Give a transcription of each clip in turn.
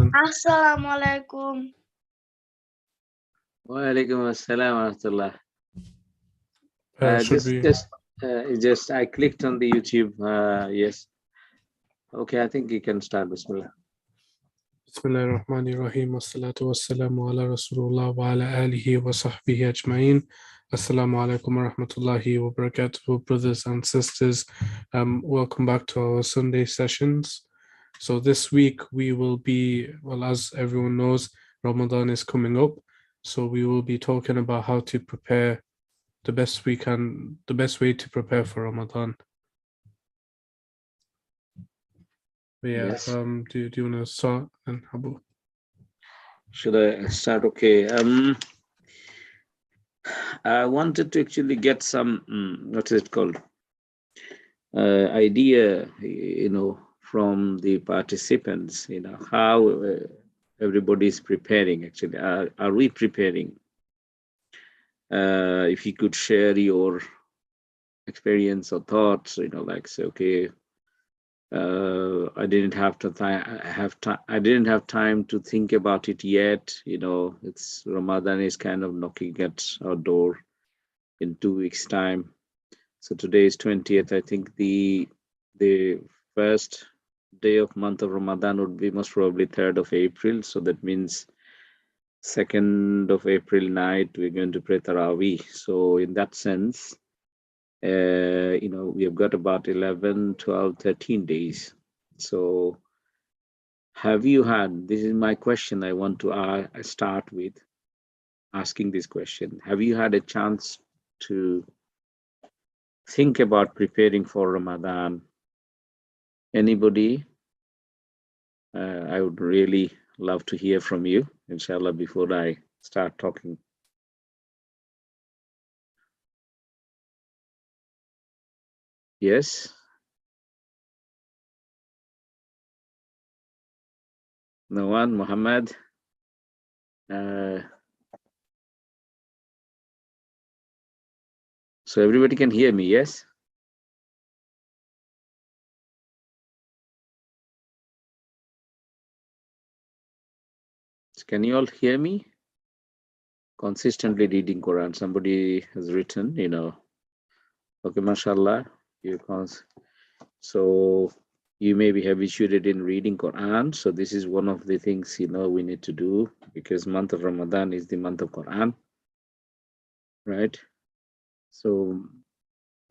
Ramadan. Assalamualaikum. Wa alaikum assalam wa rahmatullah. Should we? Just I clicked on the YouTube. Yes. Okay, I think you can start. Bismillah. Bismillahir Rahmanir Rahim. Wassalatu wassalamu ala Rasulullah wa ala alihi wa sahbihi ajma'in. Assalamu alaikum wa rahmatullahi wa barakatuh, brothers and sisters. Welcome back to our Sunday sessions. So this week we will be, well, as everyone knows, Ramadan is coming up. So we will be talking about how to prepare the best we can, the best way to prepare for Ramadan. But yeah, Yes. do you want to start, and Abu? Should I start? Okay. I wanted to actually get some what is it called? Idea, from the participants. How everybody is preparing. Actually, are we preparing? If you could share your experience or thoughts, like say, okay, I didn't have time to think about it yet. It's Ramadan is kind of knocking at our door in 2 weeks' time. So today is 20th. I think the first day of month of Ramadan would be most probably 3rd of April. So that means 2nd of April night we're going to pray Taraweeh. So in that sense, we have got about 11, 12, 13 days. So have you had, this is my question I want to start with asking this question. Have you had a chance to think about preparing for Ramadan? Anybody? I would really love to hear from you, inshallah, before I start talking. Yes? No one? Muhammad? So everybody can hear me, yes? Can you all hear me? Consistently reading Quran. Somebody has written, okay, mashallah. So you may be habituated in reading Quran. So this is one of the things, we need to do, because month of Ramadan is the month of Quran, right? So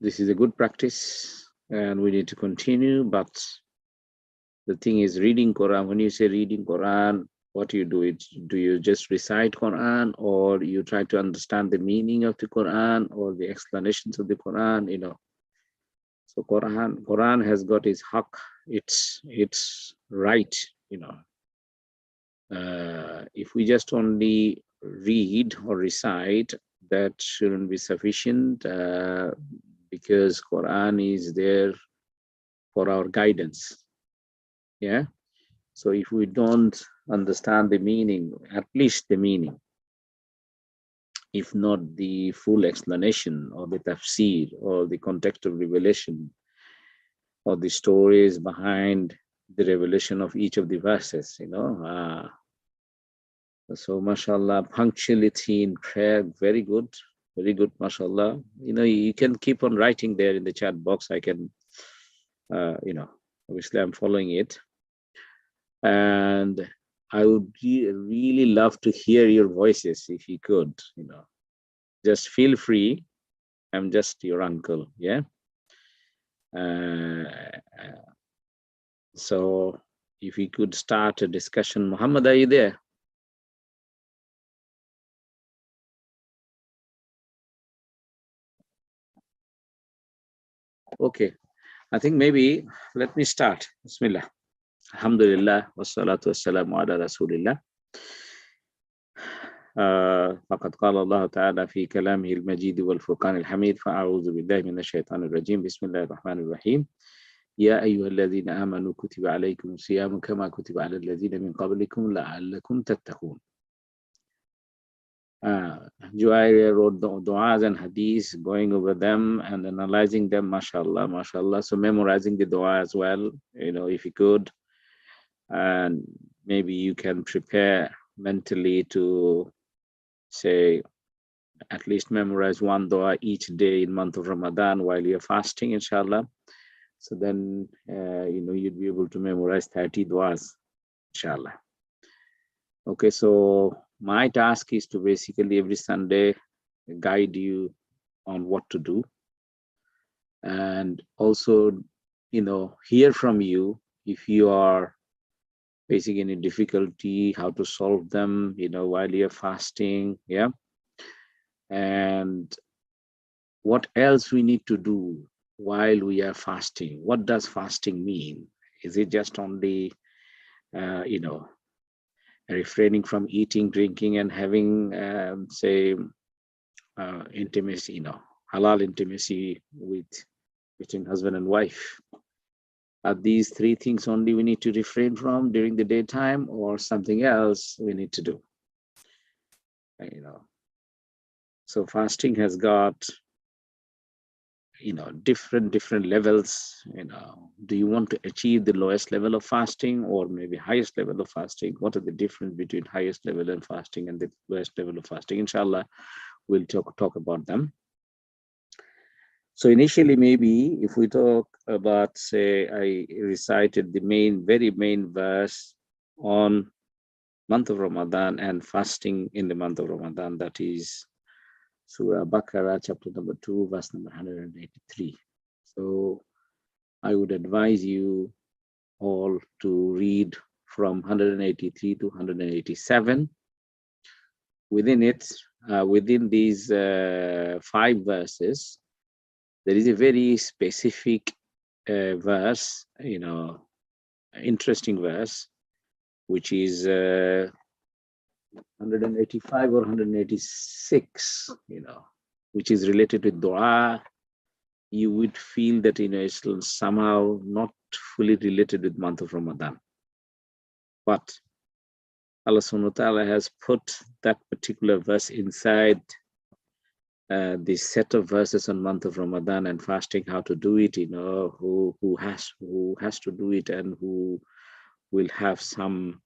this is a good practice and we need to continue. But the thing is, reading Quran, when you say reading Quran, what do? Do you just recite Quran, or you try to understand the meaning of the Quran or the explanations of the Quran? So Quran has got its haq, its right. If we just only read or recite, that shouldn't be sufficient, because Quran is there for our guidance. Yeah. So if we don't understand the meaning, at least the meaning, if not the full explanation or the tafsir or the context of revelation or the stories behind the revelation of each of the verses, so mashallah, punctuality in prayer, very good, mashallah. You can keep on writing there in the chat box. I can, obviously I'm following it. And I would really love to hear your voices if you could, just feel free. I'm just your uncle, yeah? So if we could start a discussion. Muhammad, are you there? Okay, I think maybe let me start. Bismillah. Alhamdulillah, wassalatu wassalamu ala rasulillah. فقد قال الله تعالى في كلامه المجيد والفرقان الحميد فأعوذ بالله من الشيطان الرجيم بسم الله الرحمن الرحيم يا أيها الذين آمنوا كتب عليكم الصيام كما كتب على الذين من قبلكم لعلكم تتقون. Juwairiya wrote the du'as and hadiths, going over them and analyzing them, mashallah, mashallah. So memorizing the dua as well, if you could. And maybe you can prepare mentally to say at least memorize one dua each day in month of Ramadan while you're fasting, inshallah. So then, you'd be able to memorize 30 duas, inshallah. Okay, so my task is to basically every Sunday guide you on what to do, and also, hear from you if you are facing any difficulty, how to solve them, while you're fasting, yeah. And what else we need to do while we are fasting. What does fasting mean? Is it just only, refraining from eating, drinking, and having, say, intimacy, halal intimacy between husband and wife? Are these three things only we need to refrain from during the daytime, or something else we need to do? So fasting has got, different levels. Do you want to achieve the lowest level of fasting or maybe highest level of fasting? What are the difference between highest level of fasting and the lowest level of fasting? Inshallah, we'll talk about them. So initially, maybe if we talk about, say, I recited the very main verse on month of Ramadan and fasting in the month of Ramadan, that is Surah Baqarah, chapter number 2, verse number 183. So I would advise you all to read from 183 to 187. Within these 5 verses, there is a very specific verse, interesting verse, which is 185 or 186, which is related with dua. You would feel that, it's somehow not fully related with month of Ramadan. But Allah subhanahu wa ta'ala has put that particular verse inside the set of verses on month of Ramadan and fasting, how to do it, who has to do it, and who will have some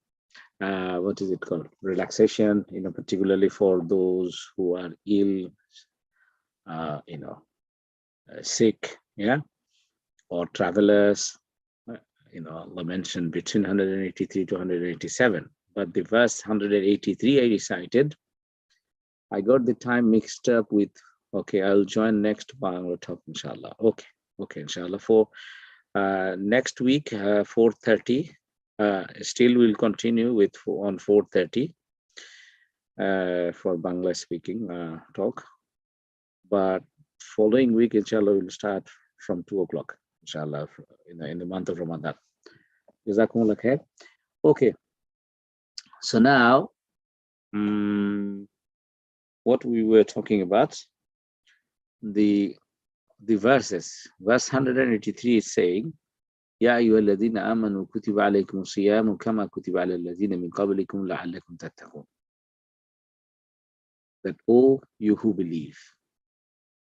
what is it called, relaxation, particularly for those who are ill, sick, yeah, or travelers. Allah mentioned between 183 to 187, but the verse 183 I recited, I got the time mixed up with, okay, I'll join next Bangla talk, inshallah. Okay, inshallah. For next week, 4:30, still we'll continue with on 4:30 for Bangla speaking talk. But following week, inshallah, we'll start from 2 o'clock, inshallah, in the month of Ramadan. Jazakumullah khair. Okay. So now, what we were talking about, the verses. Verse 183 is saying, Ya ayyuhalladhina amanu kutiba alaykum siyamu kama kutiba ala alladhina min qablikum la'allakum tattaqun. That, oh, you who believe,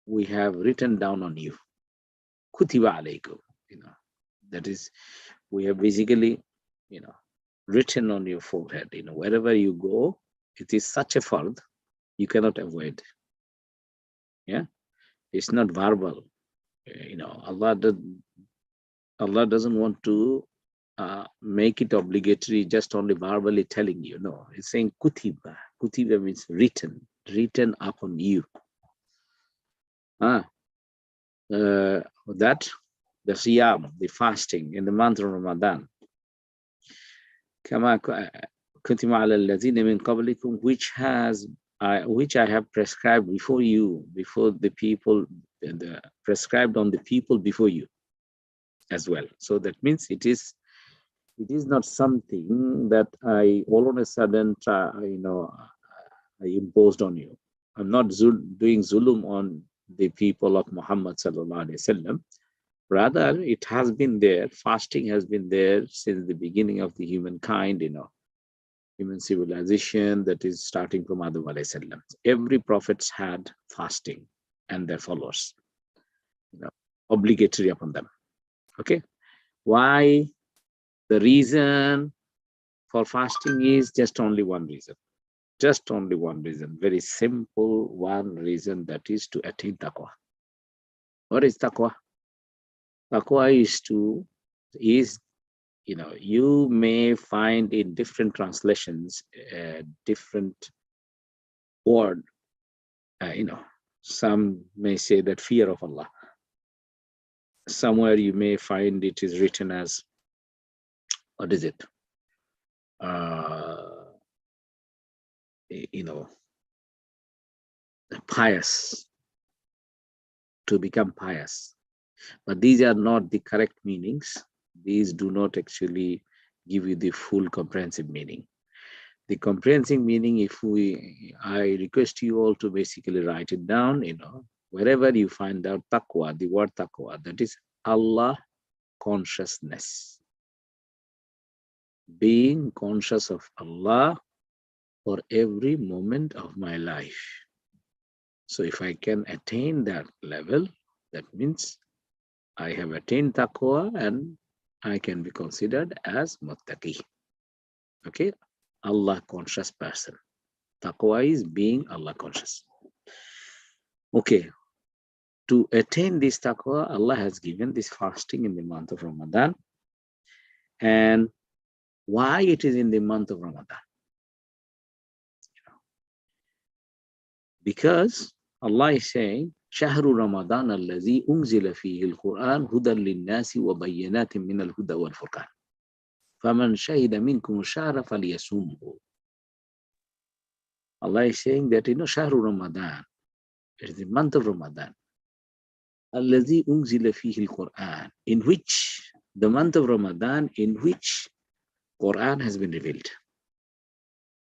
we have written down on you. Kutiba alaykum, that is, we have basically, written on your forehead, wherever you go, it is such a fard, you cannot avoid. Yeah, it's not verbal. Allah doesn't want to make it obligatory, just only verbally telling you. No, it's saying kutiba. Kutiba means written upon you. That the siyam, the fasting in the month of Ramadan, kama kutiba ala alladhina min qablikum, which I have prescribed before you, before the people, prescribed on the people before you as well. So that means it is not something that I all of a sudden I imposed on you. I'm not doing zulum on the people of Muhammad sallallahu alaihi wasallam. Rather, it has been there. Fasting has been there since the beginning of the humankind, human civilization, that is starting from Adam alayhi salam. Every prophet's had fasting and their followers, obligatory upon them. Okay, why? The reason for fasting is just only one reason. Just only one reason. Very simple one reason, that is to attain taqwa. What is taqwa? Taqwa is you may find in different translations different word. Some may say that fear of Allah. Somewhere you may find it is written as, what is it? Pious, to become pious. But these are not the correct meanings. These do not actually give you the full comprehensive meaning. The comprehensive meaning, I request you all to basically write it down, wherever you find out taqwa, the word taqwa, that is Allah consciousness. Being conscious of Allah for every moment of my life. So if I can attain that level, that means I have attained taqwa and I can be considered as muttaqi. Okay, Allah conscious person. Taqwa is being Allah conscious. Okay, to attain this taqwa, Allah has given this fasting in the month of Ramadan. And why it is in the month of Ramadan? Because Allah is saying, Shahru Ramadan allazi unzila fihi al-Quran hudan lin-nasi wa bayyinatin min al-huda wal-furqan. Faman shahida minkum ash-shahra falyasumhu. Allah is saying that, Shahru Ramadan, it is the month of Ramadan, allazi unzila fihi al-Quran, in which, the month of Ramadan, in which Quran has been revealed.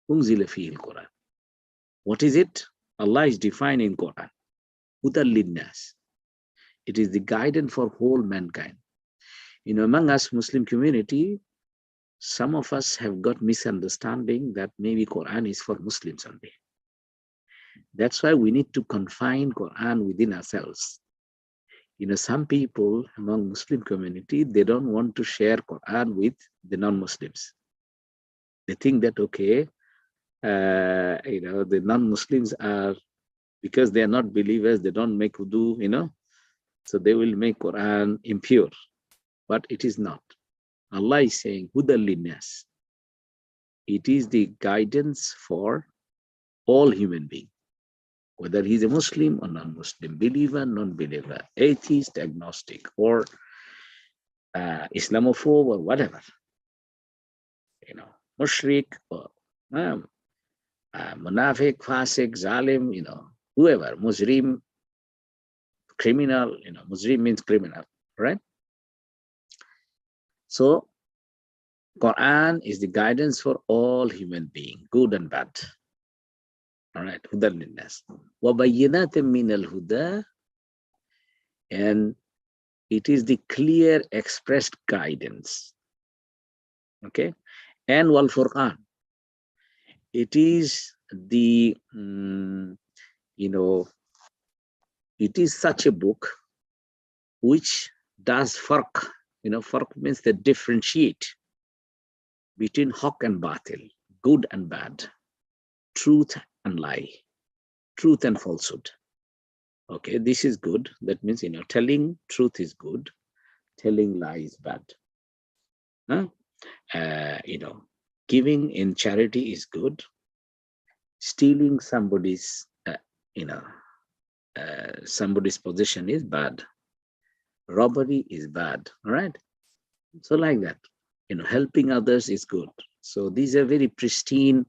Unzila fihi al-Quran. What is it? Allah is defining Quran. Hudan lin-nas. It is the guidance for whole mankind. Among us Muslim community, some of us have got misunderstanding that maybe Quran is for Muslims only. That's why we need to confine Quran within ourselves. Some people among Muslim community, they don't want to share Quran with the non-Muslims. They think that, okay, the non-Muslims are, because they are not believers, they don't make wudu, so they will make Quran impure. But it is not. Allah is saying, Hudan linnas. It is the guidance for all human beings, whether he's a Muslim or non-Muslim, believer, non-believer, atheist, agnostic, or Islamophobe, or whatever. Mushrik, or Munafiq, Fasik, Zalim, whoever, Muslim, criminal, Muslim means criminal, right? So, Quran is the guidance for all human beings, good and bad. All right, Hudan linnas. Wa bayyinatin min al-huda, and it is the clear expressed guidance. Okay, and wal Furqan. It is the, it is such a book which does farq. Farq means the differentiate between haq and batil, good and bad, truth and lie, truth and falsehood. Okay, this is good. That means, telling truth is good, telling lie is bad. Giving in charity is good. Stealing somebody's, somebody's possession is bad. Robbery is bad. All right. So like that, helping others is good. So these are very pristine,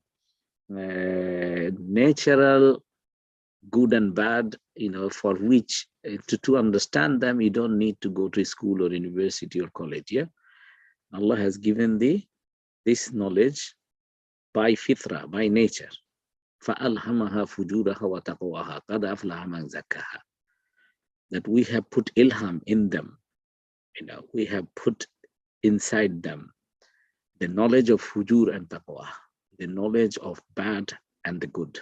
natural, good and bad, for which to understand them, you don't need to go to school or university or college. Yeah. Allah has given this knowledge by fitra, by nature. فَأَلْهَمَهَا فُجُورَهَا وَتَقْوَاهَا قَدْ أَفْلَحَ مَنْ زَكَّاهَا. That we have put ilham in them. We have put inside them the knowledge of fujur and taqwa, the knowledge of bad and the good.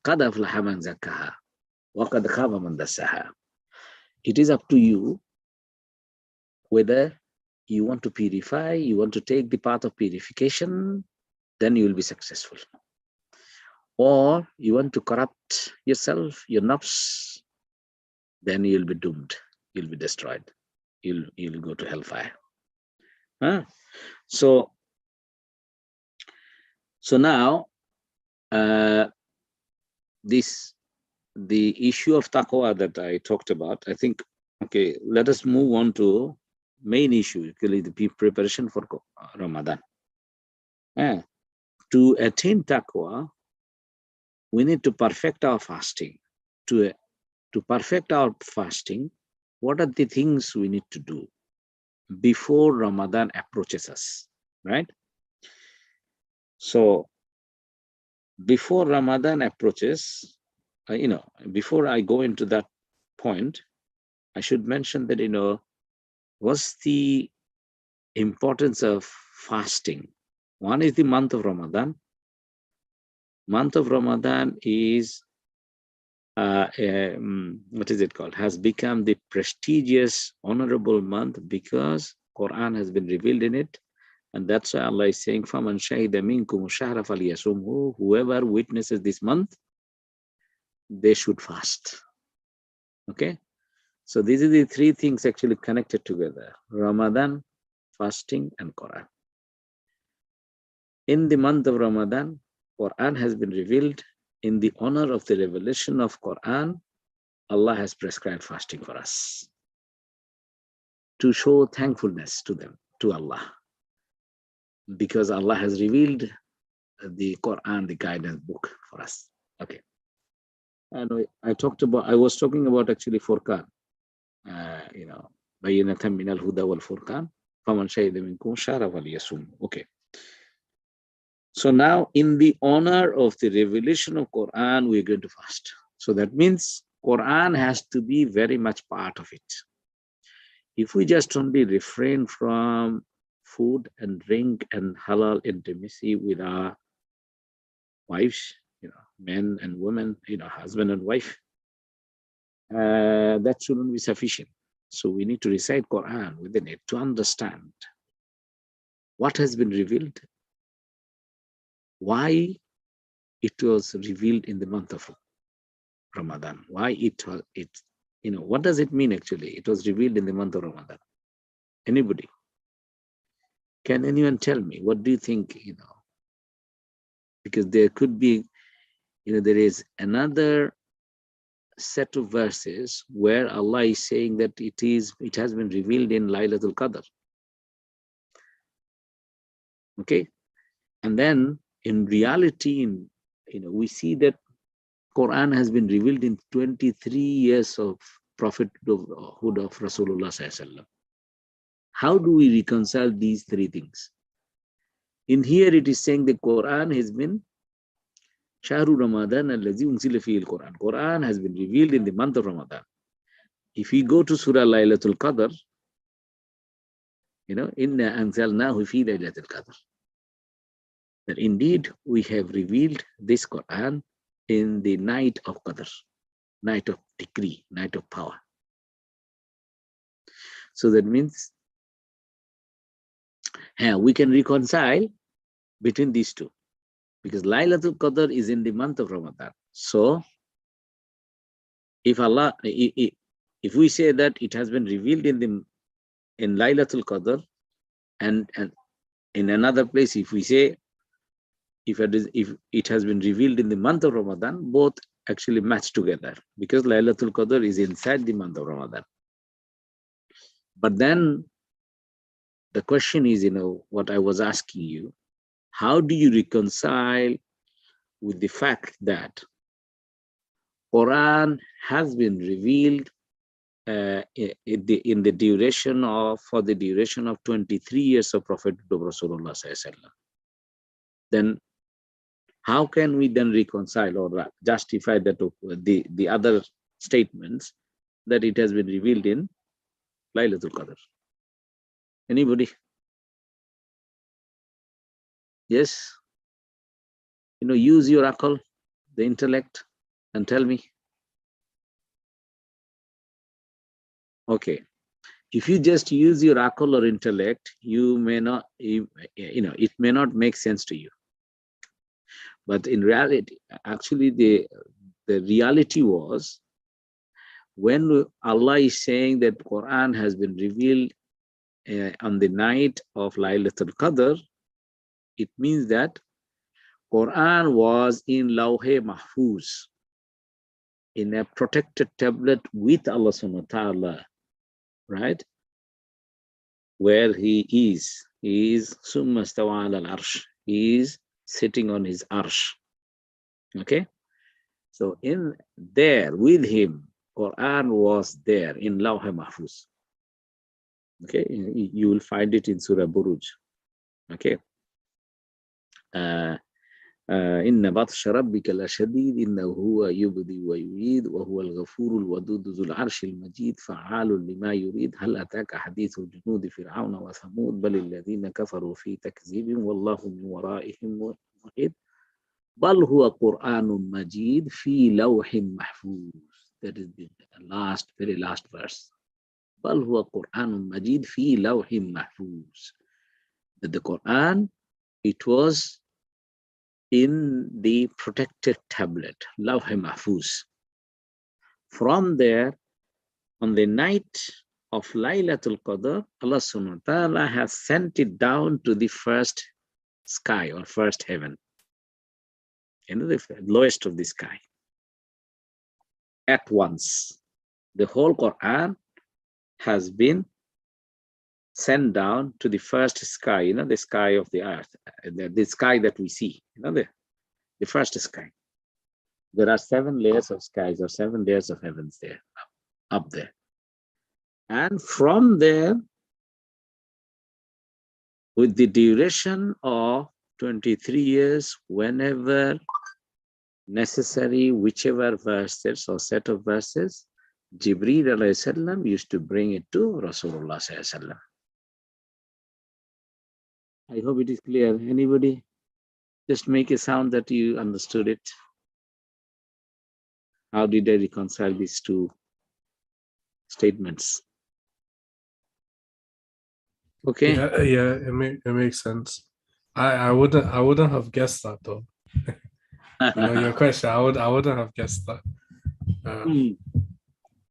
قَدْ أَفْلَحَ مَنْ زَكَّاهَا وَقَدْ خَابَ مَنْ دَسَّاهَا. It is up to you whether you want to purify, you want to take the path of purification, then you will be successful. Or you want to corrupt yourself, your nafs, then you'll be doomed. You'll be destroyed. You'll go to hellfire. Huh? So now the issue of taqwa that I talked about, I think, okay, let us move on to main issue, actually the preparation for Ramadan. To attain taqwa, we need to perfect our fasting. To perfect our fasting, what are the things we need to do before Ramadan approaches us, right? So before Ramadan approaches, before I go into that point, I should mention that, what's the importance of fasting? One is the month of Ramadan. Month of Ramadan is, what is it called? Has become the prestigious, honorable month because Quran has been revealed in it. And that's why Allah is saying, فَمَنْ شَهِدَ مِنْكُمُ الشَّهْرَ فَلْيَصُمْهُ. Whoever witnesses this month, they should fast. Okay? So these are the three things actually connected together: Ramadan, fasting, and Quran. In the month of Ramadan, Quran has been revealed. In the honor of the revelation of Quran, Allah has prescribed fasting for us to show thankfulness to Allah, because Allah has revealed the Quran, the guidance book for us. Okay. And I was talking about actually Furqan, Bayyinatan min al-huda wal Furqan, faman shahida minkum shahra falyasum. Okay. So now, in the honor of the revelation of Quran, we're going to fast. So that means Quran has to be very much part of it. If we just only refrain from food and drink and halal intimacy with our wives, men and women, husband and wife, that shouldn't be sufficient. So we need to recite Quran within it to understand what has been revealed, why it was revealed in the month of Ramadan, why what does it mean actually? It was revealed in the month of Ramadan. Anybody? Can anyone tell me? What do you think, Because there could be, there is another set of verses where Allah is saying that it has been revealed in Laylatul Qadr. Okay? And then in reality, we see that Quran has been revealed in 23 years of prophethood of Rasulullah Sallallahu Alaihi Wasallam. How do we reconcile these three things? In here it is saying the Quran has been Shahru Ramadan allazi unzila fihi al-Quran. Quran has been revealed in the month of Ramadan. If we go to Surah Laylatul Qadr, Inna anzalnahu fi Laylatul Qadr, that indeed we have revealed this Quran in the night of Qadr, night of decree, night of power. So that means we can reconcile between these two, because Laylatul Qadr is in the month of Ramadan. So if we say that it has been revealed in Laylatul Qadr, and in another place if we say if it has been revealed in the month of Ramadan, both actually match together, because Laylatul Qadr is inside the month of Ramadan. But then the question is, what I was asking you, how do you reconcile with the fact that Quran has been revealed for the duration of 23 years of prophethood of Rasulullah Sallallahu Alaihi Wasallam? Then how can we then reconcile or justify that the other statements that it has been revealed in Laylatul Qadr? Anybody? Yes? Use your akal, the intellect, and tell me. Okay. if you just use your akal or intellect, you may not, it may not make sense to you. But in reality, actually, the reality was, when Allah is saying that Quran has been revealed on the night of Laylatul Qadr, it means that Quran was in Lawhe Mahfuz, in a protected tablet with Allah subhanahu wa ta'ala, right? Where he is. He is Summa stawa ala al-arsh. He is sitting on his arsh. Okay? So in there with him, Quran was there in Lawh Mahfuz. Okay? You will find it in Surah Buruj. Okay? إن بطش ربك لشديد إنه هو يبدي ويعيد وهو الغفور الودود ذو العرش المجيد فعال لما يريد هل أتاك حديث جنود فرعون وثمود بل الذين كفروا في تكذيب والله من ورائهم محيط بل هو قرآن مجيد في لوح محفوظ. That is the very last verse. بل هو قرآن مجيد في لوح محفوظ. That the Quran, it was in the protected tablet, Lawh Mahfuz. From there, on the night of Laylatul Qadr, Allah subhanahu wa ta'ala has sent it down to the first sky or first heaven, the lowest of the sky. At once, the whole Quran has been sent down to the first sky, the sky of the earth, the sky that we see, the first sky. There are 7 layers of skies or 7 layers of heavens there, up there. And from there, with the duration of 23 years, whenever necessary, whichever verses or set of verses, Jibreel alayhi salam used to bring it to Rasulullah sallallahu alaihi wasallam. I hope it is clear. Anybody? Just make a sound that you understood it. How did I reconcile these two statements? Okay. Yeah, it makes sense. I wouldn't have guessed that though. Your question, I wouldn't have guessed that.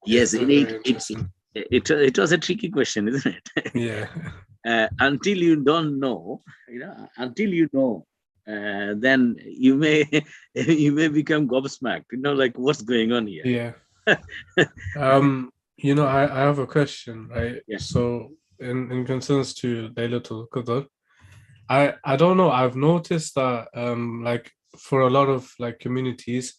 Yes, it was a tricky question, isn't it? Yeah. Until you don't know, until you know, then you may become gobsmacked. Like what's going on here? Yeah. I have a question, right? Yeah. So in concerns to Laylatul Qadr, I don't know. I've noticed that like for a lot of like communities,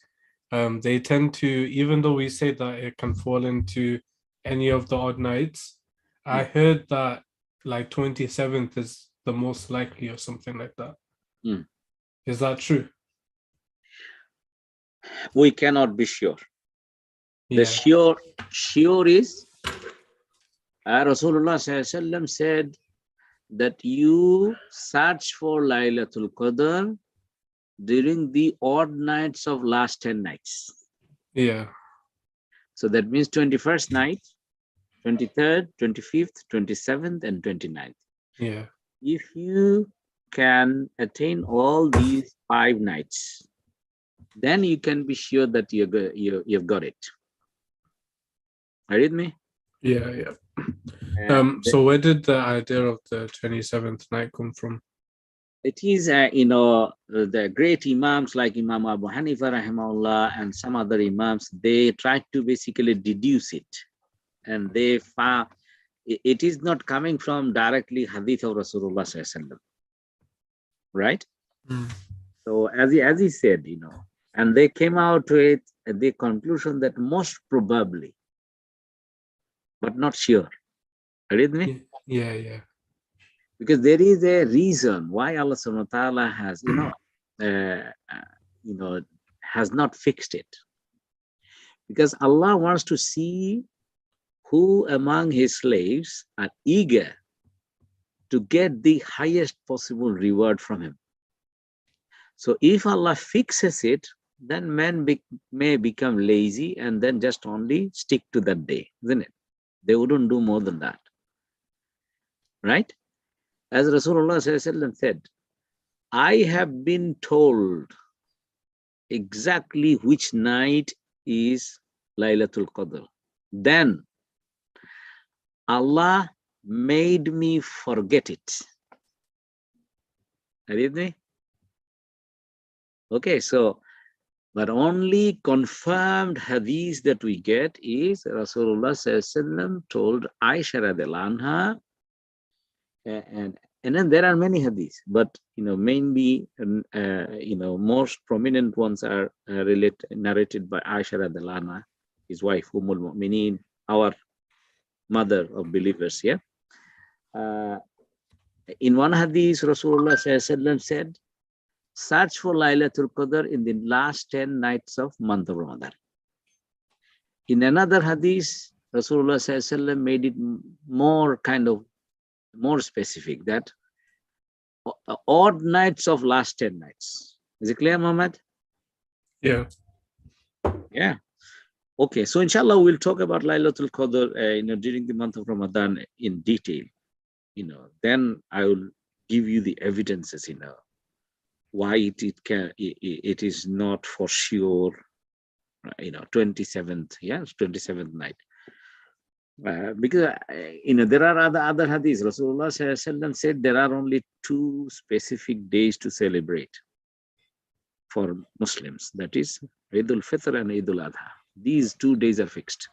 they tend to, even though we say that it can fall into any of the odd nights, I heard that like 27th is the most likely or something like that. Is that true? We cannot be sure. Yeah. The sure is Rasulullah sallallahu alaihi wasallam said that you search for Laylatul Qadr during the odd nights of last 10 nights. Yeah. So that means 21st night, 23rd, 25th, 27th, and 29th. Yeah. If you can attain all these 5 nights, then you can be sure that you've got it. Are you with me? Yeah. So where did the idea of the 27th night come from? It is, the great imams like Imam Abu Hanifa rahimahullah and some other imams, they tried to basically deduce it. And they found it is not coming from directly hadith of Rasulullah sallallahu alaihi wasallam, right? So as he said, and they came out with the conclusion that most probably, but not sure. Are you with me? Yeah. Because there is a reason why Allah subhanahu wa ta'ala has, has not fixed it. Because Allah wants to see who among his slaves are eager to get the highest possible reward from him. So if Allah fixes it, then men may become lazy and then just only stick to that day, isn't it? They wouldn't do more than that. right? As Rasulullah said, I have been told exactly which night is Laylatul Qadr. Then Allah made me forget it. Are you with me? Okay, so, but only confirmed hadith that we get is Rasulullah told Aisha radiallahu anha, and then there are many hadiths, but mainly most prominent ones are narrated by Aisha radiallahu anha, his wife Ummul Mu'mineen, our mother of believers. Yeah. In one hadith, Rasulullah said, search for Laylatul Qadr in the last 10 nights of month of Ramadan. In another hadith, Rasulullah made it more specific, that odd nights of last 10 nights. Is it clear, Muhammad? Yeah. Yeah. Okay, so inshallah we'll talk about Laylatul Qadr during the month of Ramadan in detail. Then I will give you the evidences, why it is not for sure 27th, 27th night. Because there are other hadiths. Rasulullah said there are only 2 specific days to celebrate for Muslims, that is Eidul Fitr and Eidul Adha. These 2 days are fixed,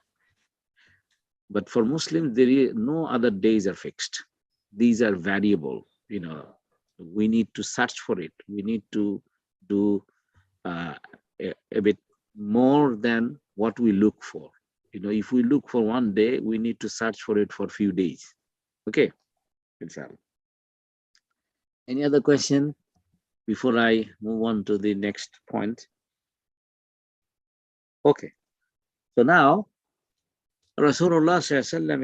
but for Muslims there is no other days are fixed. These are variable. We need to search for it. We need to do a bit more than what we look for. If we look for one day, we need to search for it for a few days. Okay. Any other question before I move on to the next point? Okay. So now Rasulullah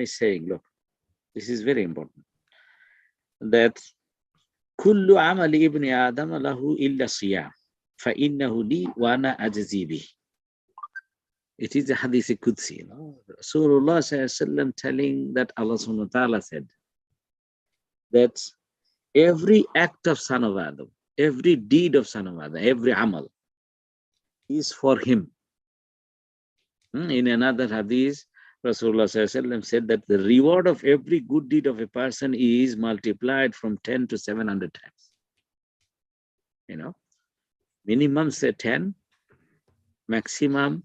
is saying, look, this is very important, that kullu amali ibn Adam lahu illa siyam fa innahu li wa ana ajzi bih. It is a hadith Qudsi. Rasulullah telling that Allah subhanahu wa ta'ala said that every act of son of Adam, every deed of son of Adam, every amal is for him. In another hadith, Rasulullah said that the reward of every good deed of a person is multiplied from 10 to 700 times. Minimum say 10, maximum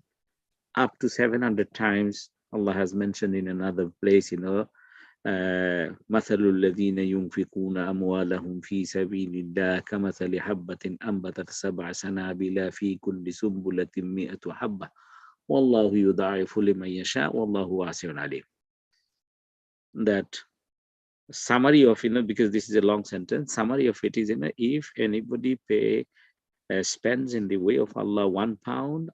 up to 700 times. Allah has mentioned in another place, مثل الذين ينفقون أموالهم في سبيل الله كمثل حبة أنبتت 7 سنابل في كل سنبلة 100 حبة والله يضاعف لمن يشاء والله واسع عليم. That summary of, because this is a long sentence, summary of it is, if anybody spends in the way of Allah £1,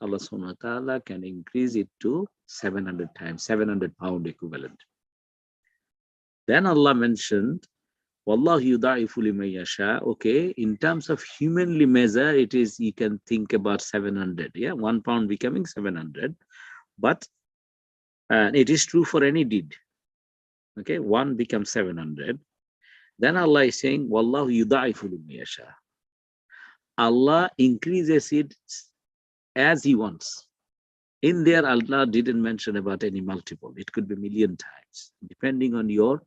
Allah subhanahu wa ta'ala can increase it to 700 times, 700 pound equivalent. Then Allah mentioned, Wallahu yudaifu liman yasha. Okay, in terms of humanly measure, it is, you can think about 700. Yeah, £1 becoming 700. But it is true for any deed. Okay, 1 becomes 700. Then Allah is saying, Wallahu yudaifu liman yasha. Allah increases it as He wants. In there, Allah didn't mention about any multiple. It could be a million times, depending on your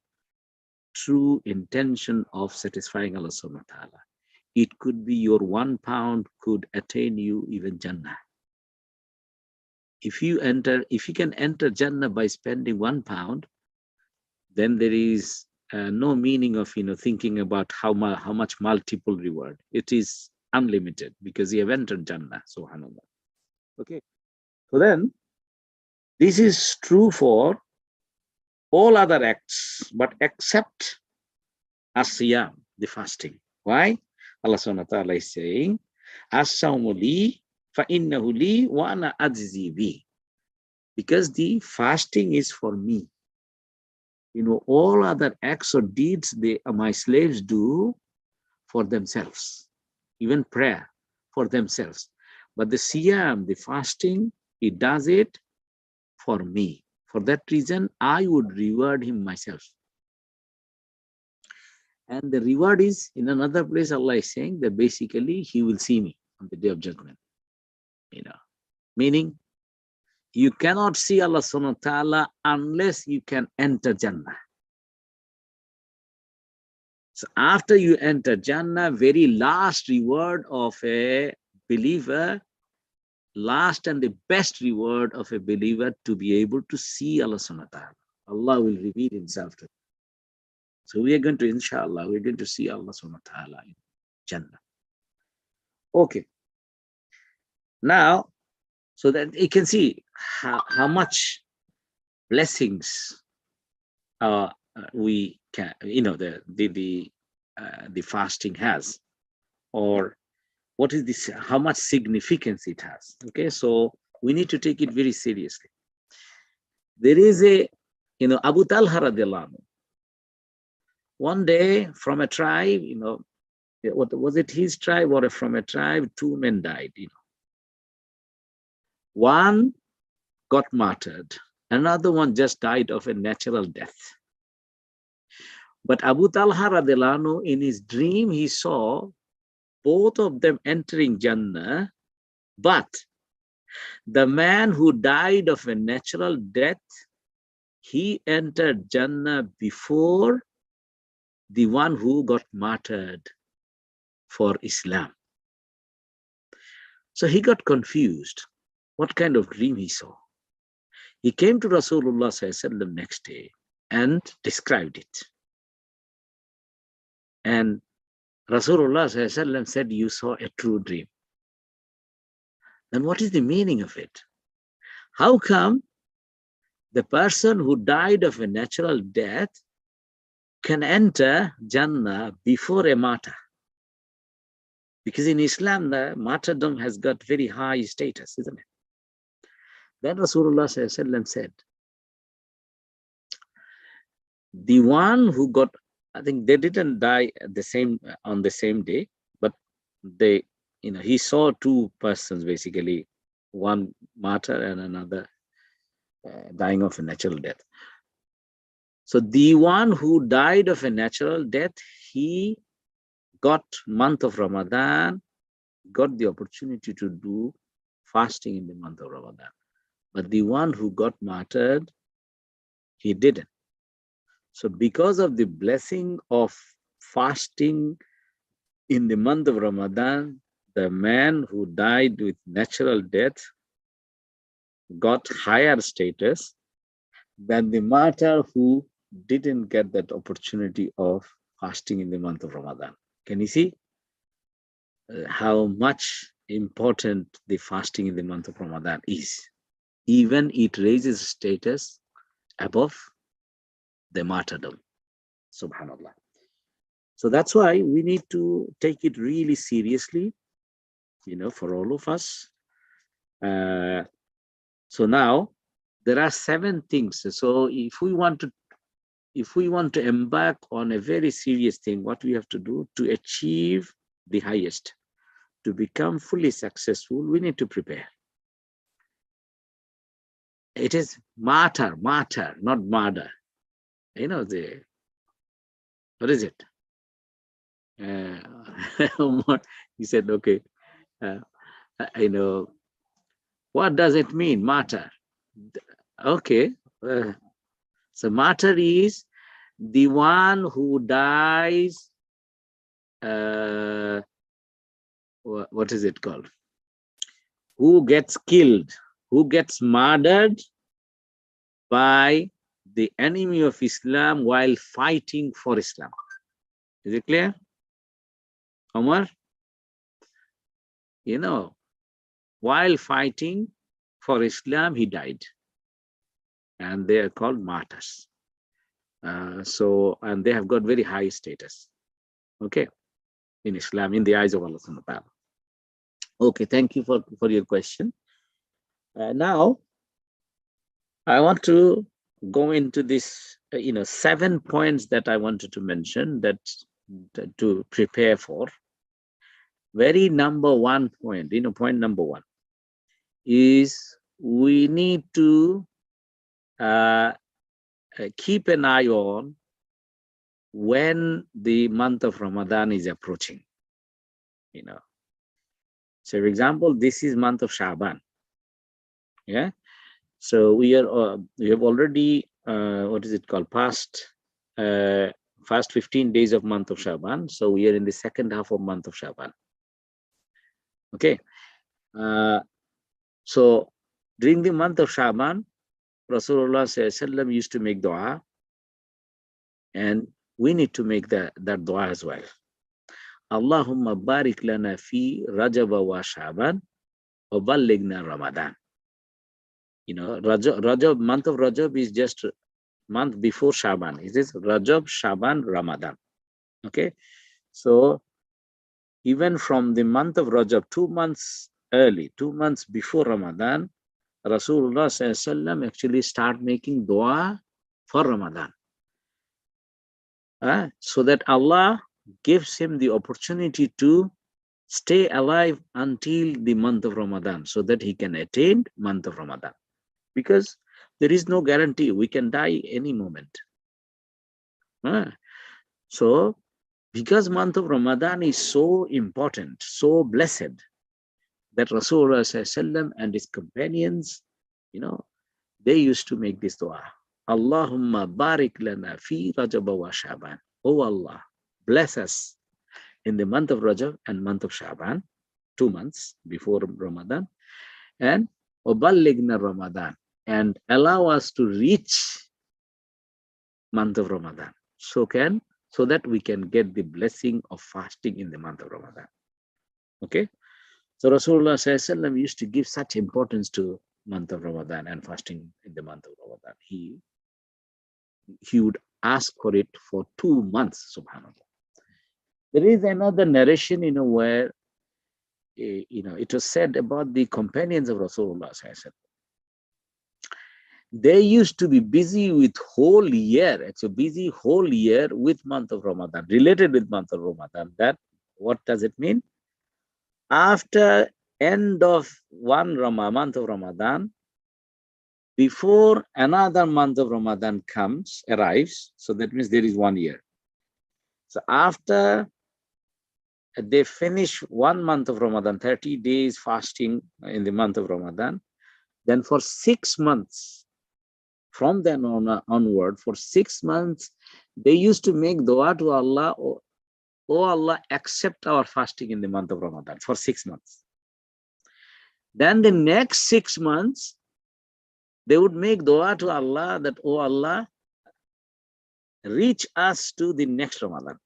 true intention of satisfying Allah subhanahu wa ta'ala. It could be your £1 could attain you even Jannah. If you can enter Jannah by spending £1, then there is no meaning of thinking about how much multiple reward. It is unlimited because you have entered Jannah. Subhanallah. Okay. So then, this is true for all other acts, but except as-siyam, the fasting. Why? Allah subhanahu wa ta'ala is saying, as-sawmu li fa innahu li wa ana ajzi bi. Because the fasting is for me. All other acts or deeds my slaves do for themselves. Even prayer for themselves. But the siyam, the fasting, he does it for me. For that reason, I would reward him myself. And the reward is in another place. Allah is saying that basically he will see me on the day of judgment. Meaning you cannot see Allah subhanahu wa ta'ala unless you can enter Jannah. So after you enter Jannah, very last reward of a believer, last and the best reward of a believer to be able to see Allah subhanahu wa ta'ala. Allah will reveal himself to him. So we are going to, inshallah, we're going to see Allah subhanahu wa ta'ala in Jannah. Okay. Now, so that you can see how much blessings we can, the fasting has, or what is this, how much significance it has. Okay, so we need to take it very seriously. There is a, Abu Talha radiallahu anhu, one day from a tribe, what was it, his tribe or from a tribe, two men died, One got martyred, another one just died of a natural death. But Abu Talha radiallahu anhu, in his dream, he saw both of them entering Jannah, but the man who died of a natural death, he entered Jannah before the one who got martyred for Islam. So he got confused what kind of dream he saw. He came to Rasulullah the next day and described it. And Rasulullah said, you saw a true dream. Then what is the meaning of it? How come the person who died of a natural death can enter Jannah before a martyr? Because in Islam, the martyrdom has got very high status, isn't it? Then Rasulullah said, the one who got, I think they didn't die on the same day, but they, he saw two persons basically, one martyr and another dying of a natural death. So the one who died of a natural death, he got month of Ramadan, got the opportunity to do fasting in the month of Ramadan. But the one who got martyred, he didn't. So because of the blessing of fasting in the month of Ramadan, the man who died with natural death got higher status than the martyr who didn't get that opportunity of fasting in the month of Ramadan. Can you see how much important the fasting in the month of Ramadan is? Even it raises status above the martyrdom. Subhanallah. So that's why we need to take it really seriously, for all of us. So now there are 7 things. So if we want to embark on a very serious thing, what we have to do to achieve the highest, to become fully successful, we need to prepare. It is martyr, not murder. What is it? He said, okay, what does it mean, martyr? Okay, so martyr is the one who dies, what is it called? Who gets killed, who gets murdered by the enemy of Islam while fighting for Islam. Is it clear? Omar? While fighting for Islam, he died. And they are called martyrs. And they have got very high status. Okay. In Islam, in the eyes of Allah subhanahu wa ta'ala. Okay, thank you for your question. Now, I want to go into this, 7 points that I wanted to mention that to prepare for. Very number 1 point, point number 1 is we need to keep an eye on when the month of Ramadan is approaching. So for example, this is month of Shaban. Yeah. So we have already what is it called? Past 15 days of month of Shaban. So we are in the second half of month of Shaban. Okay. So during the month of Shaban, Rasulullah ﷺ used to make dua, and we need to make that dua as well. Allahumma barik lana fi Rajab wa Shaban wa ballighna Ramadan. Rajab, month of Rajab is just month before Shaban. It is Rajab, Shaban, Ramadan. Okay. So even from the month of Rajab, 2 months early, 2 months before Ramadan, Rasulullah ﷺ actually start making dua for Ramadan. So that Allah gives him the opportunity to stay alive until the month of Ramadan, so that he can attain month of Ramadan. Because there is no guarantee, we can die any moment. So because month of Ramadan is so important, so blessed, that Rasulullah ﷺ and his companions, they used to make this dua. Allahumma barik lana fi Rajab wa Shaban. Oh Allah, bless us in the month of Rajab and month of Shaban, 2 months before Ramadan, and uballighna Ramadan, and allow us to reach month of Ramadan, so that we can get the blessing of fasting in the month of Ramadan. Okay. So Rasulullah ﷺ used to give such importance to month of Ramadan and fasting in the month of Ramadan. He would ask for it for 2 months, subhanAllah. There is another narration, where, it was said about the companions of Rasulullah ﷺ. They used to be busy with whole year. It's a busy whole year with month of Ramadan, related with month of Ramadan. That, what does it mean? After end of one month of Ramadan, before another month of Ramadan arrives, so that means there is 1 year. So after they finish 1 month of Ramadan, 30 days fasting in the month of Ramadan, then for 6 months, from then onward, for 6 months, they used to make dua to Allah, oh Allah, accept our fasting in the month of Ramadan for 6 months. Then the next 6 months, they would make dua to Allah that, oh Allah, reach us to the next Ramadan.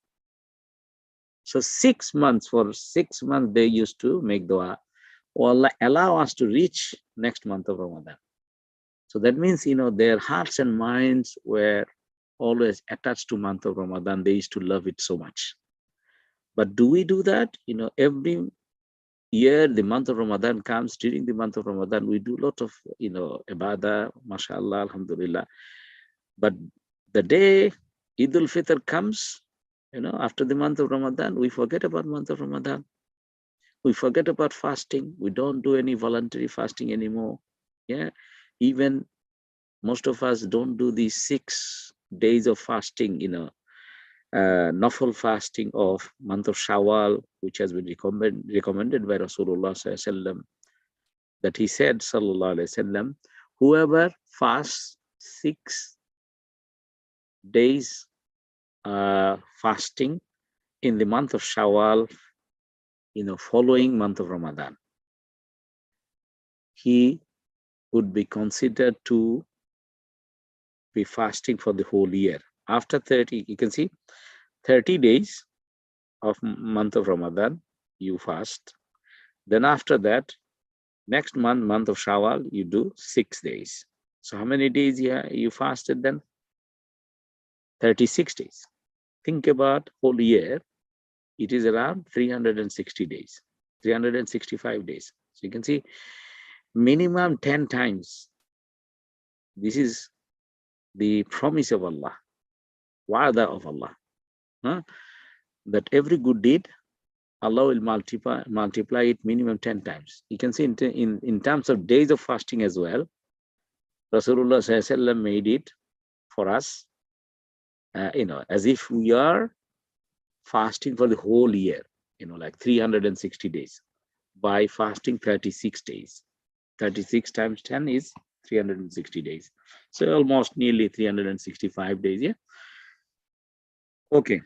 So 6 months, for 6 months, they used to make dua, oh Allah, allow us to reach next month of Ramadan. So that means, their hearts and minds were always attached to month of Ramadan. They used to love it so much. But do we do that? Every year, the month of Ramadan comes. During the month of Ramadan, we do a lot of, ibadah, mashallah, alhamdulillah. But the day Eid al-Fitr comes, after the month of Ramadan, we forget about month of Ramadan. We forget about fasting. We don't do any voluntary fasting anymore. Yeah. Even most of us don't do these 6 days of fasting, nafil fasting of month of Shawwal, which has been recommended by Rasulullah ﷺ, that he said, sallallahu alaihi wasallam, whoever fasts 6 days fasting in the month of Shawwal, following month of Ramadan, he would be considered to be fasting for the whole year. After 30, you can see 30 days of month of Ramadan, you fast. Then after that, next month of Shawwal, you do 6 days. So how many days you fasted then? 36 days. Think about whole year. It is around 360 days, 365 days. So you can see minimum 10 times. This is the promise of Allah, wa'ada of Allah, that every good deed, Allah will multiply it minimum 10 times. You can see in terms of days of fasting as well, Rasulullah ﷺ made it for us as if we are fasting for the whole year, like 360 days by fasting 36 days. 36 times 10 is 360 days. So almost nearly 365 days. Yeah. Okay.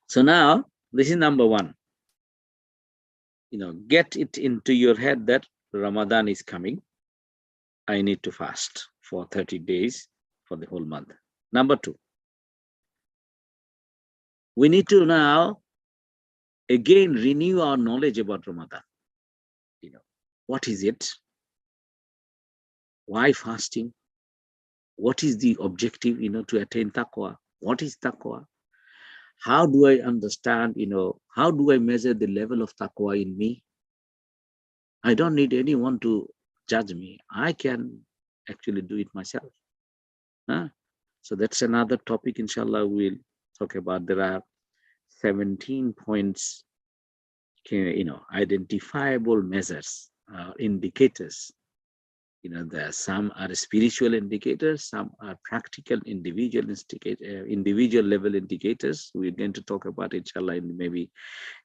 So now this is number one. Get it into your head that Ramadan is coming. I need to fast for 30 days for the whole month. Number two, we need to now again renew our knowledge about Ramadan. What is it? Why fasting? What is the objective, to attain taqwa? What is taqwa? How do I understand, how do I measure the level of taqwa in me? I don't need anyone to judge me. I can actually do it myself. Huh? So that's another topic, inshallah, we'll talk about. There are 17 points, identifiable measures, indicators. Some are spiritual indicators, some are practical individual level indicators. We're going to talk about, inshallah, maybe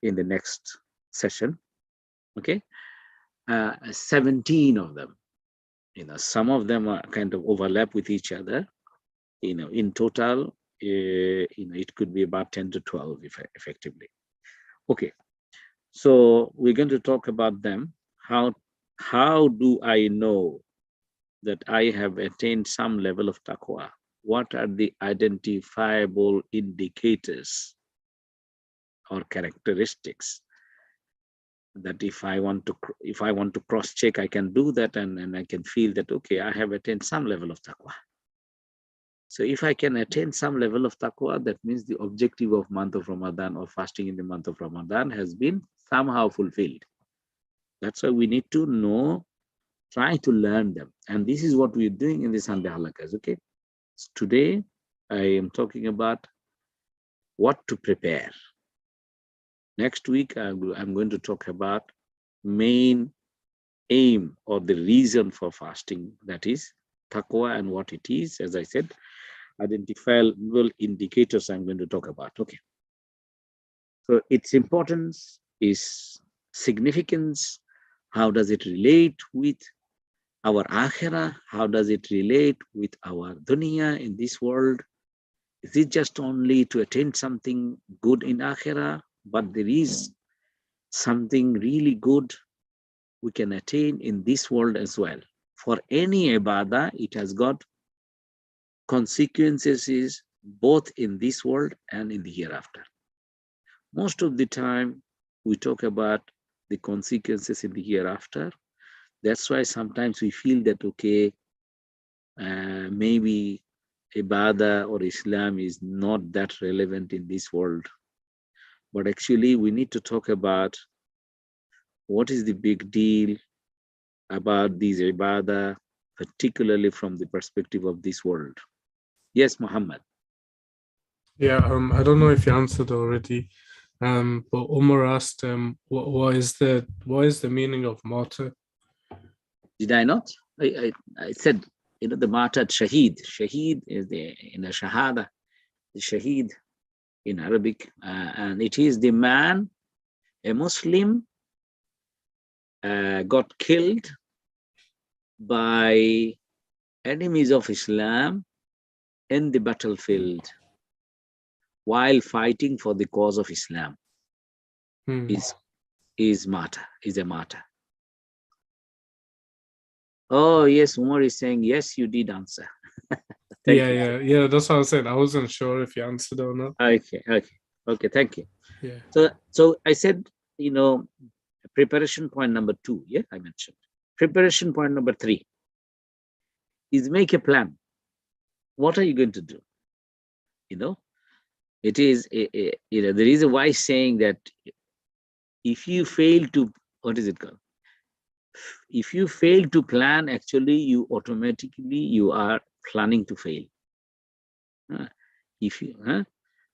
in the next session. Okay, 17 of them. Some of them are kind of overlap with each other. In total, it could be about 10 to 12 effectively. Okay, so we're going to talk about them. How do I know that I have attained some level of taqwa? What are the identifiable indicators or characteristics that if I want to cross check, I can do that, and I can feel that, okay, I have attained some level of taqwa. So if I can attain some level of taqwa, that means the objective of month of Ramadan or fasting in the month of Ramadan has been somehow fulfilled. That's why we need to know, try to learn them. And this is what we're doing in the Sunday halakas. Okay. So today I am talking about what to prepare. Next week I'm going to talk about main aim or the reason for fasting, that is taqwa, and what it is. As I said, identifiable indicators I'm going to talk about. Okay. So its importance, is significance, how does it relate with our akhirah? How does it relate with our dunya in this world? Is it just only to attain something good in akhirah, but there is something really good we can attain in this world as well? For any ibadah, it has got consequences both in this world and in the hereafter. Most of the time, we talk about the consequences in the hereafter. That's why sometimes we feel that, okay, maybe Ibadah or Islam is not that relevant in this world. But actually, we need to talk about what is the big deal about these Ibadah, particularly from the perspective of this world. Yes, Muhammad. Yeah, I don't know if you answered already, but Umar asked, what is the meaning of martyr? Did I not? I said, the martyred Shaheed. Shaheed is the Shahada, the Shaheed in Arabic, and it is the man, a Muslim, got killed by enemies of Islam in the battlefield while fighting for the cause of Islam. Is a martyr. Oh yes, Umar is saying yes, you did answer. Yeah. That's what I said. I wasn't sure if you answered or not. Okay. Thank you. Yeah. So I said, preparation point number 2. Yeah, I mentioned. Preparation point number 3 is make a plan. What are you going to do? It is there is a wise saying that if you fail to, what is it called? If you fail to plan, actually you are planning to fail.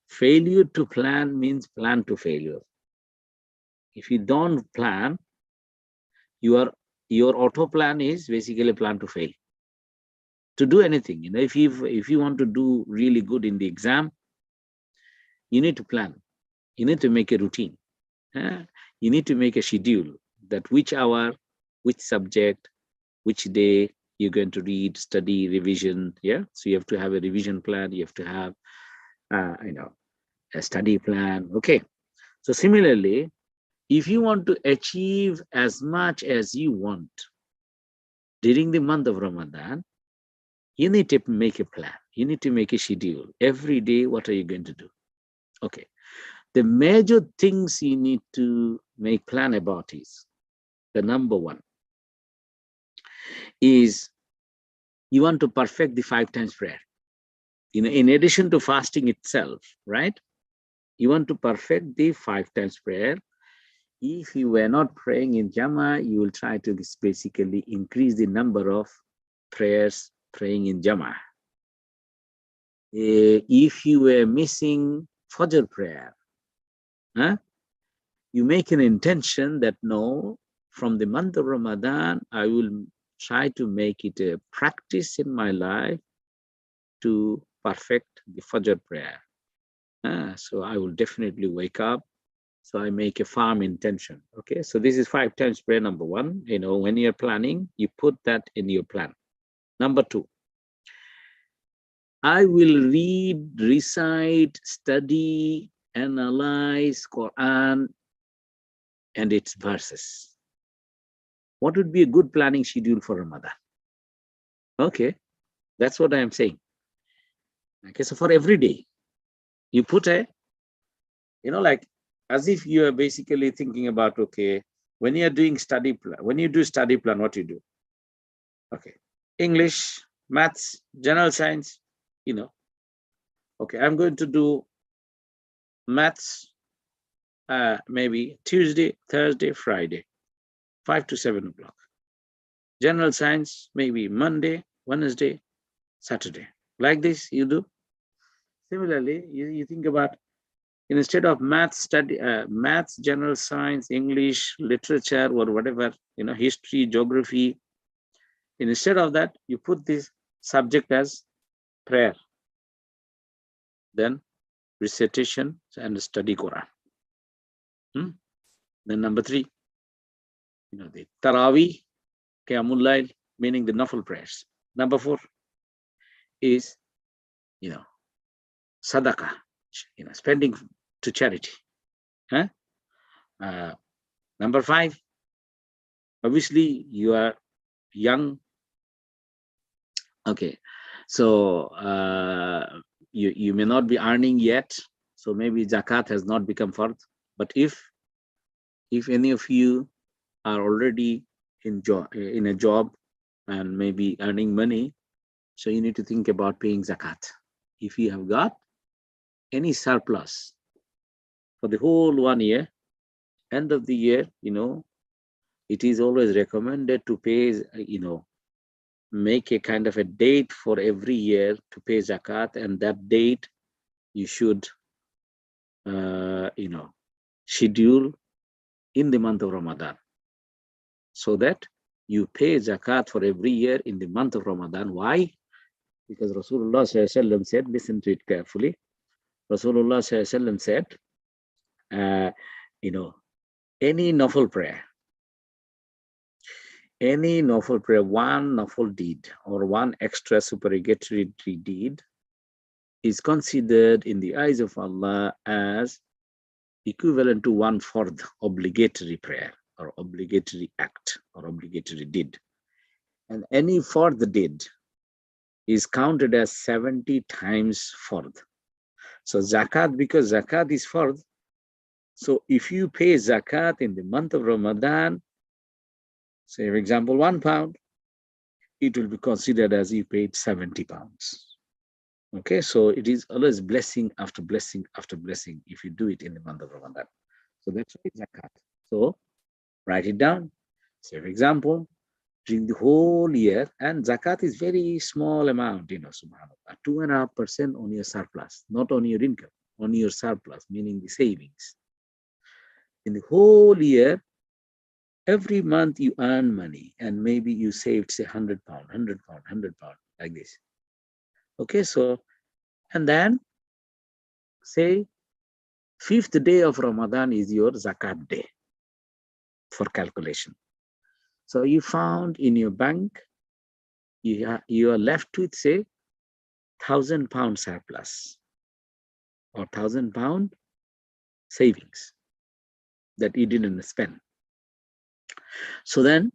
Failure to plan means plan to failure. If you don't plan, your auto plan is basically plan to fail. to do anything. If you want to do really good in the exam, you need to plan. You need to make a routine. You need to make a schedule that which hour, which subject, which day you're going to read, study, revision. Yeah. So you have to have a revision plan. You have to have, a study plan. Okay. So similarly, if you want to achieve as much as you want during the month of Ramadan, you need to make a plan. You need to make a schedule. Every day, what are you going to do? Okay. The major things you need to make plan about is the number one is you want to perfect the 5 times prayer. In addition to fasting itself, right? You want to perfect the 5 times prayer. If you were not praying in Jama, you will try to basically increase the number of prayers praying in Jama. If you were missing Fajr prayer, you make an intention that no, from the month of Ramadan, I will try to make it a practice in my life to perfect the Fajr prayer. So I will definitely wake up. So I make a firm intention. Okay, so this is 5 times prayer, number one. When you're planning, you put that in your plan. Number two, I will read, recite, study, analyze Quran and its verses. What would be a good planning schedule for Ramadan? Okay, that's what I am saying. Okay, so for every day, you put like as if you are basically thinking about, okay, when you are doing study plan, when you do study plan, what you do? Okay, English, maths, general science, okay, I'm going to do maths maybe Tuesday, Thursday, Friday, 5 to 7 o'clock. General science, maybe Monday, Wednesday, Saturday. Like this, you do. Similarly, you think about, instead of maths, general science, English, literature, or whatever, history, geography, instead of that, you put this subject as prayer, then recitation and study Quran. Then number 3, the Taraweeh, Qiyamul Layl, meaning the Nafil prayers. Number 4 is, Sadaqah, spending to charity. Number 5, obviously you are young. Okay, so you may not be earning yet, so maybe zakat has not become fard. But if any of you are already in a job and maybe earning money, so you need to think about paying zakat. If you have got any surplus for the whole 1 year, end of the year, it is always recommended to pay, make a kind of a date for every year to pay zakat, and that date you should, schedule in the month of Ramadan, so that you pay zakat for every year in the month of Ramadan. Why? Because Rasulullah said, listen to it carefully. Rasulullah said, any nafil prayer, one nafil deed or one extra supererogatory deed is considered in the eyes of Allah as equivalent to one fard, obligatory prayer or obligatory act or obligatory deed. And any fard deed is counted as 70 times fard. So zakat, because zakat is fard, so if you pay zakat in the month of Ramadan, say for example, £1, it will be considered as you paid 70 pounds. Okay, so it is always blessing after blessing after blessing if you do it in the month of Ramadan. So that's why zakat. So write it down. Say for example, during the whole year, and zakat is very small amount, subhanAllah, 2.5% on your surplus, not on your income, on your surplus, meaning the savings. In the whole year, every month you earn money, and maybe you saved, say, £100, £100, £100. like this. Okay, so, and then say 5th day of Ramadan is your zakat day for calculation. So you found in your bank, you are left with say £1,000 surplus or £1,000 savings that you didn't spend. So then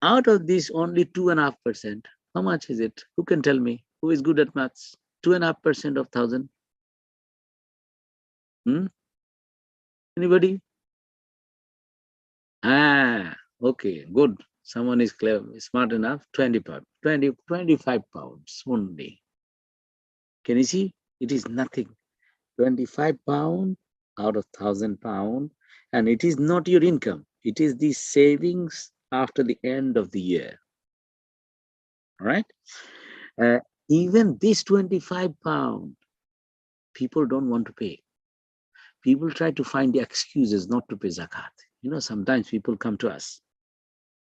out of this only 2.5%, how much is it? Who can tell me? Who is good at maths? 2.5% of 1,000. Anybody? Okay, good. Someone is clever, smart enough. 25 pounds only. Can you see? It is nothing. 25 pounds out of £1,000, and it is not your income. It is the savings after the end of the year. All right. Even this 25 pounds, people don't want to pay. People try to find the excuses not to pay zakat. You know, sometimes people come to us,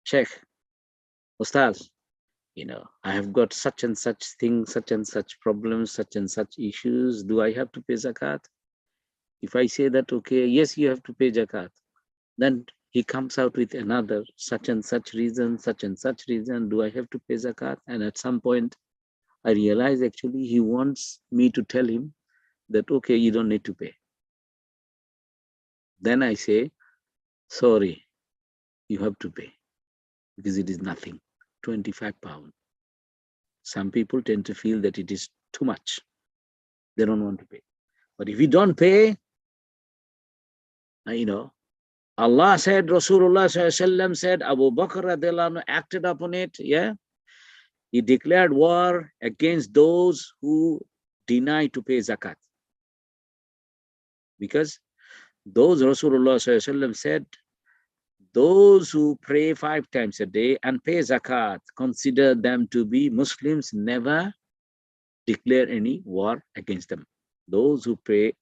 Sheikh, Ustaz, you know, I have got such and such things, such and such problems, such and such issues. Do I have to pay zakat? If I say that, okay, yes, you have to pay zakat, then he comes out with another such and such reason, such and such reason. Do I have to pay zakat? And at some point, I realize actually he wants me to tell him that, okay, you don't need to pay. Then I say, sorry, you have to pay because it is nothing, 25 pounds. Some people tend to feel that it is too much. They don't want to pay. But if you don't pay, you know, Allah said, Rasulullah said, Abu Bakr radiallahu anhu acted upon it. Yeah. He declared war against those who deny to pay zakat. Because those Rasulullah said, those who pray 5 times a day and pay zakat, consider them to be Muslims, never declare any war against them. Those who pray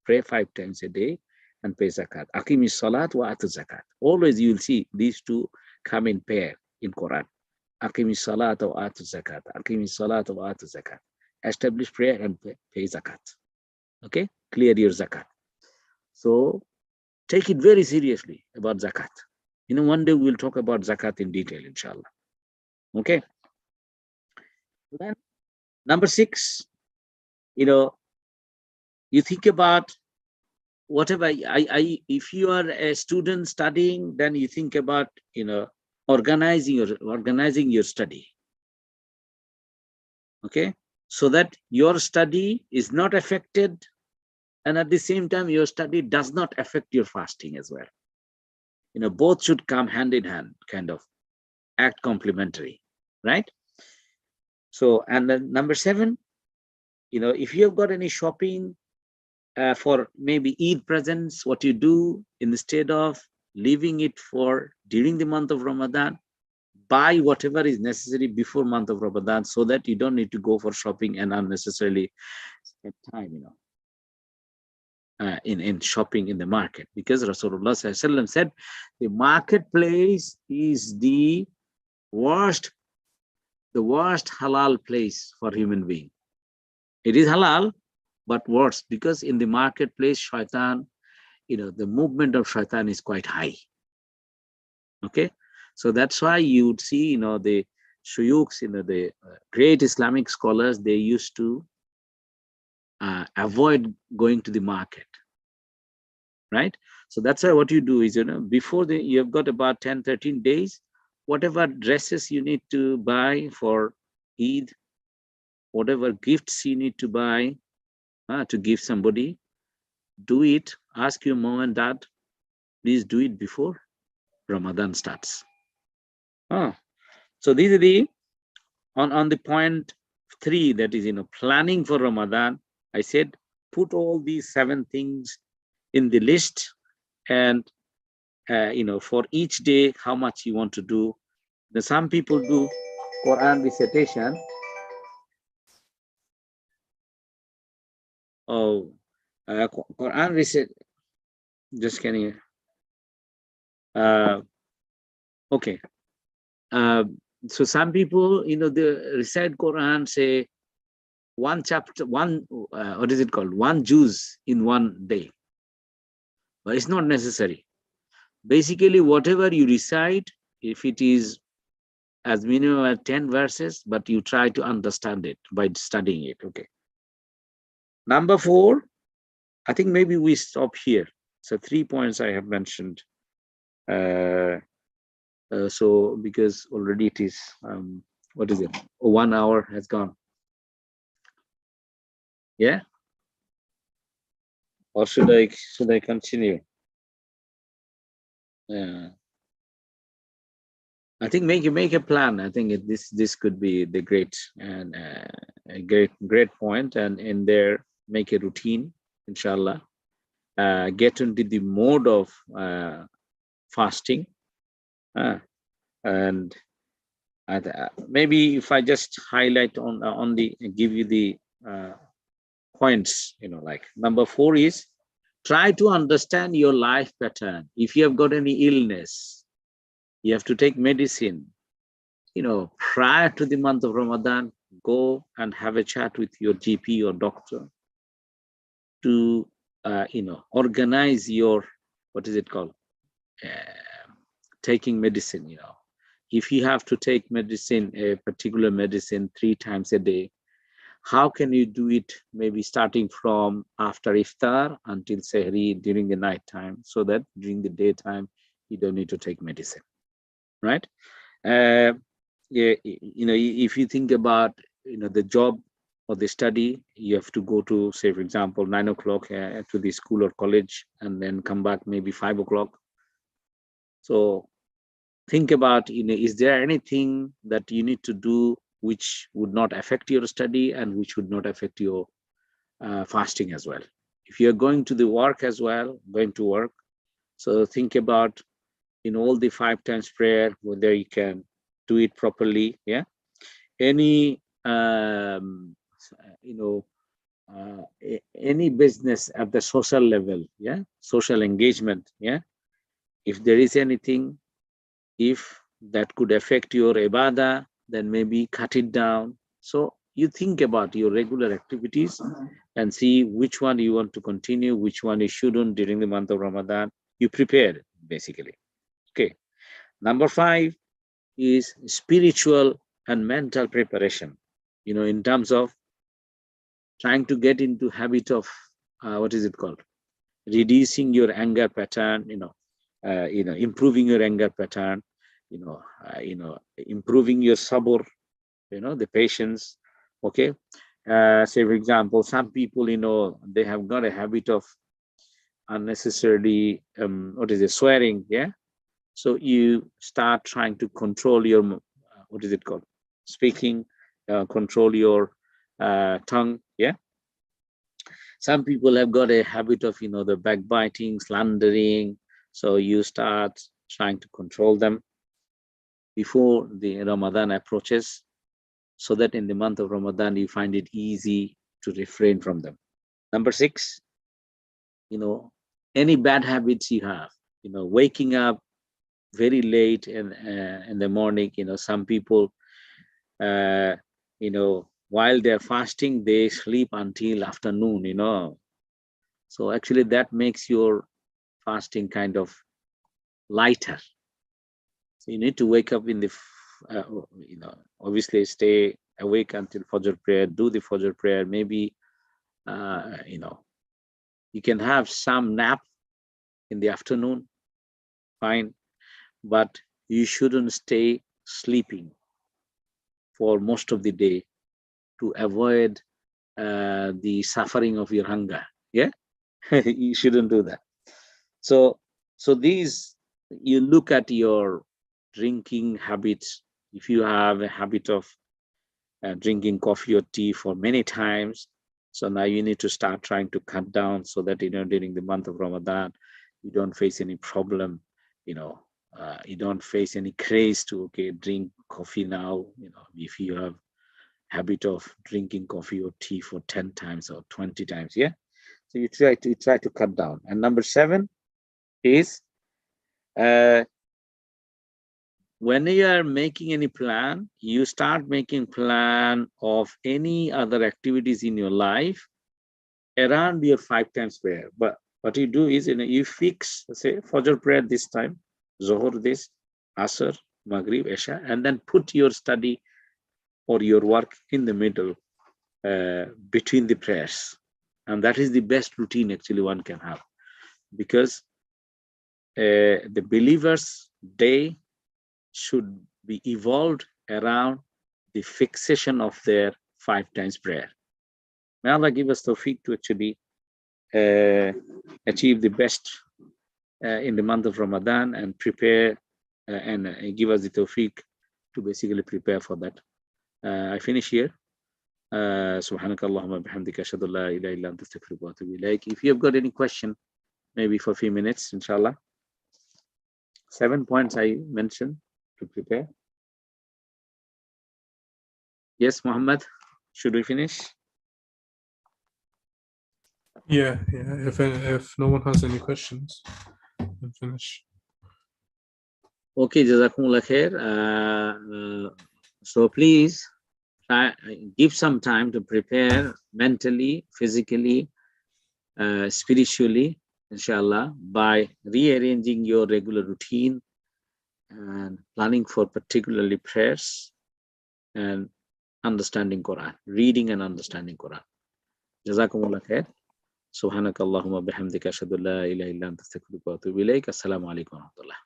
5 times a day and pay zakat. Aqimi salat wa atu zakat. Always you will see these two come in pair in Quran. Aqimi salat wa atu zakat. Aqimi salat wa atu zakat. Establish prayer and pay zakat. Okay, clear your zakat. So take it very seriously about zakat. You know, one day we'll talk about zakat in detail, inshallah. Okay. Then number 6, you know, you think about whatever. If you are a student studying, then you think about, you know, organizing your study. Okay, so that your study is not affected, and at the same time your study does not affect your fasting as well. You know, both should come hand in hand, kind of act complementary, right? So, and then number 7, you know, if you have got any shopping for maybe Eid presents, what you do, instead of leaving it for during the month of Ramadan, buy whatever is necessary before month of Ramadan, so that you don't need to go for shopping and unnecessarily spend time, you know, in shopping in the market. Because Rasulullah said, the marketplace is the worst halal place for human being. It is halal, but worse, because in the marketplace, shaitan, you know, the movement of shaitan is quite high. Okay, so that's why you would see, you know, the shuyukhs, you know, the great Islamic scholars, they used to avoid going to the market, right? So that's why what you do is, you know, before you have got about 10-13 days, whatever dresses you need to buy for Eid, whatever gifts you need to buy to give somebody, do it. Ask your mom and dad, please do it before Ramadan starts. So these are the on the point 3, that is, you know, planning for Ramadan. I said put all these 7 things in the list, and you know, for each day how much you want to do. Now, some people do Quran recitation. Quran recitation. Just can you? Okay. So some people, they recite Quran, say one chapter, what is it called? One juz in one day. But it's not necessary. Basically, whatever you recite, if it is as minimum as 10 verses, but you try to understand it by studying it. Okay. Number 4, I think maybe we stop here. So 3 points I have mentioned. So because already it is, what is it? 1 hour has gone. Yeah. Or should I continue? Yeah. I think make a plan. I think this could be the great and a great point, and in there make a routine, inshallah. Get into the mode of fasting, and maybe if I just highlight on the give you the points, like number 4 is try to understand your life pattern. If you have got any illness, you have to take medicine. Prior to the month of Ramadan, go and have a chat with your GP or doctor to, organize your, what is it called? Taking medicine, If you have to take medicine, a particular medicine 3 times a day, how can you do it maybe starting from after iftar until sehri during the night time, so that during the daytime, you don't need to take medicine, right? Yeah, if you think about, the job or the study, you have to go to, say, for example, 9 o'clock to the school or college, and then come back maybe 5 o'clock. So think about, is there anything that you need to do which would not affect your study and which would not affect your fasting as well? If you're going to the work as well, so think about in all the 5 times prayer, whether you can do it properly. Yeah. Any any business at the social level, yeah, social engagement, yeah, if there is anything, if that could affect your ibadah, then maybe cut it down. So you think about your regular activities and see which one you want to continue, which one you shouldn't during the month of Ramadan. You prepare, basically. Okay. Number 5 is spiritual and mental preparation, in terms of trying to get into habit of, what is it called? Reducing your anger pattern, improving your anger pattern, improving your sabr, the patience. Okay. Say, for example, some people, they have got a habit of unnecessarily, what is it, swearing. Yeah. So you start trying to control your, what is it called? Speaking, control your tongue. Yeah. Some people have got a habit of, the backbiting, slandering. So you start trying to control them before the Ramadan approaches, so that in the month of Ramadan, you find it easy to refrain from them. Number 6, any bad habits you have, waking up very late in the morning. Some people, while they're fasting, they sleep until afternoon. So actually that makes your fasting kind of lighter. So you need to wake up in the, obviously stay awake until Fajr prayer, do the Fajr prayer. Maybe, you can have some nap in the afternoon, fine, but you shouldn't stay sleeping for most of the day to avoid the suffering of your hunger. Yeah. You shouldn't do that. So these, you look at your drinking habits. If you have a habit of drinking coffee or tea for many times, so now you need to start trying to cut down, so that during the month of Ramadan, you don't face any problem. You don't face any craze to drink coffee now. If you have habit of drinking coffee or tea for 10 times or 20 times, yeah. So you try to cut down. And number 7 is when you are making any plan, you start making plan of any other activities in your life around your 5 times prayer. But what you do is, you fix, say, Fajr prayer this time, Zohar this, Asr, Maghrib, Isha, and then put your study or your work in the middle between the prayers. And that is the best routine actually one can have, because the believer's day should be evolved around the fixation of their 5 times prayer. May Allah give us tawfiq to actually achieve the best in the month of Ramadan and prepare and give us the tawfiq to basically prepare for that. I finish here. Subhanaka Allahumma bihamdika ashhadu an la ilaha illa anta astaghfiruka wa atubu ilaik. If you have got any question, maybe for a few minutes, inshallah. 7 points I mentioned to prepare. Yes, Muhammad, should we finish? Yeah. If no one has any questions, we'll finish. Okay, Jazakumullah khair. So please give some time to prepare mentally, physically, spiritually, inshallah, by rearranging your regular routine and planning for particularly prayers and understanding Quran, reading and understanding Quran. Jazakumullah khair. Subhanaka Allahumma bihamdika ashhadu an la ilaha illa anta astaghfiruka wa atubu ilaik. Assalamu alaikum wa rahmatullah.